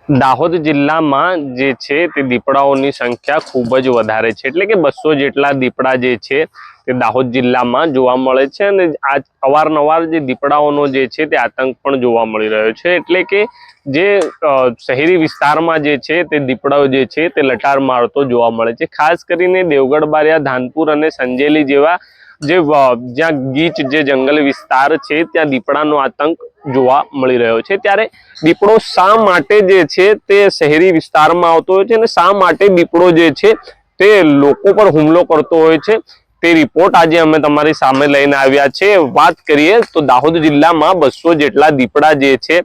દાહોદ જિલ્લામાં જે છે તે દીપડાઓની સંખ્યા ખૂબ જ વધારે છે, એટલે કે 200 જેટલા દીપડા જે છે તે દાહોદ જિલ્લામાં જોવા મળે છે અને આ અવારનવાર જે દીપડાઓનો જે છે તે આતંક પણ જોવા મળી રહ્યો છે। એટલે કે જે શહેરી વિસ્તારમાં જે છે તે દીપડાઓ જે છે તે લટાર મારતો જોવા મળે છે। ખાસ કરીને દેવગઢ બારિયા, ધાનપુર અને સંજેલી જેવા જે જ્યાં ગીચ જે જંગલ વિસ્તાર છે ત્યાં દીપડાનો આતંક જોવા મળી રહ્યો છે। ત્યારે દીપડો શા માટે જે છે તે શહેરી વિસ્તારમાં આવતો હોય છે અને શા માટે દીપડો જે છે તે લોકો પર હુમલો કરતો હોય છે તે રિપોર્ટ આજે અમે તમારી સામે લઈને આવ્યા છે। વાત કરીએ તો દાહોદ જિલ્લામાં 200 જેટલા દીપડા જે છે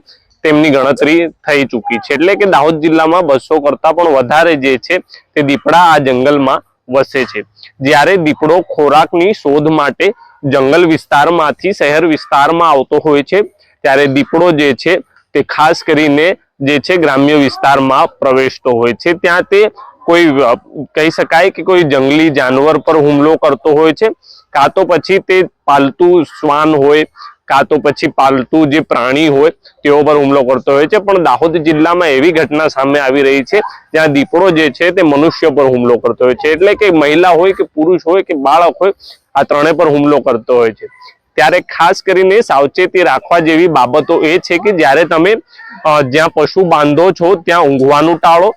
તેમની ગણતરી થઈ ચૂકી છે, એટલે કે દાહોદ જિલ્લામાં 200 કરતા પણ વધારે જે છે તે દીપડા આ જંગલમાં વસે છે। જ્યારે દીપડો ખોરાકની શોધ માટે જંગલ વિસ્તારમાંથી શહેર વિસ્તારમાં આવતો હોય છે ત્યારે દીપડો જે છે તે ખાસ કરીને જે છે ગ્રામ્ય વિસ્તારમાં પ્રવેશતો હોય છે। ત્યાં તે કોઈ કહી શકાય કે કોઈ જંગલી જાનવર પર હુમલો કરતો હોય છે, કાં તો પછી તે પાલતુ શ્વાન હોય, કાં તો પછી પાલતુ જે પ્રાણી હોય તેઓ પર હુમલો કરતો હોય છે। પણ દાહોદ જિલ્લામાં એવી ઘટના સામે આવી રહી છે જ્યાં દીપડો જે છે તે મનુષ્ય પર હુમલો કરતો હોય છે, એટલે કે મહિલા હોય કે પુરુષ હોય કે બાળક હોય, આ ત્રણે પર હુમલો કરતો હોય છે। ત્યારે ખાસ કરીને સાવચેતી રાખવા જેવી બાબતો એ છે કે જ્યારે તમે જ્યાં પશુ બાંધો છો ત્યાં ઊંઘવાનું ટાળો।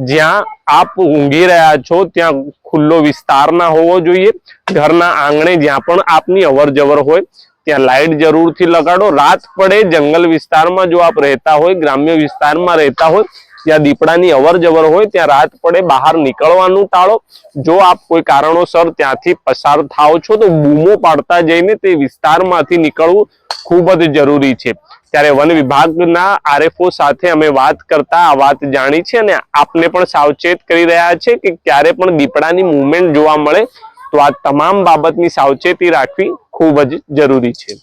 જ્યાં આપ ઊંઘી રહ્યા છો ત્યાં ખુલ્લો વિસ્તાર ના હોવો જોઈએ। ઘરના આંગણે જ્યાં પણ આપની અવર જવર હોય ત્યાં લાઇટ જરૂરથી લગાડો। રાત પડે જંગલ વિસ્તારમાં જો આપ રહેતા હોય, ગ્રામ્ય વિસ્તારમાં રહેતા હોય ત્યાં દીપડાની અવર જવર હોય ત્યાં રાત પડે બહાર નીકળવાનું ટાળો। જો આપ કોઈ કારણોસર ત્યાંથી પસાર થાઓ છો તો બૂમો પાડતા જઈને તે વિસ્તારમાંથી નીકળવું ખૂબ જ જરૂરી છે। ત્યારે વન વિભાગના આરએફઓ સાથે અમે વાત કરતા આ વાત જાણી છે અને આપને પણ સાવચેત કરી રહ્યા છે કે ક્યારે પણ દીપડાની મૂવમેન્ટ જોવા મળે તો આ તમામ બાબતની સાવચેતી રાખવી ખૂબ જ જરૂરી છે।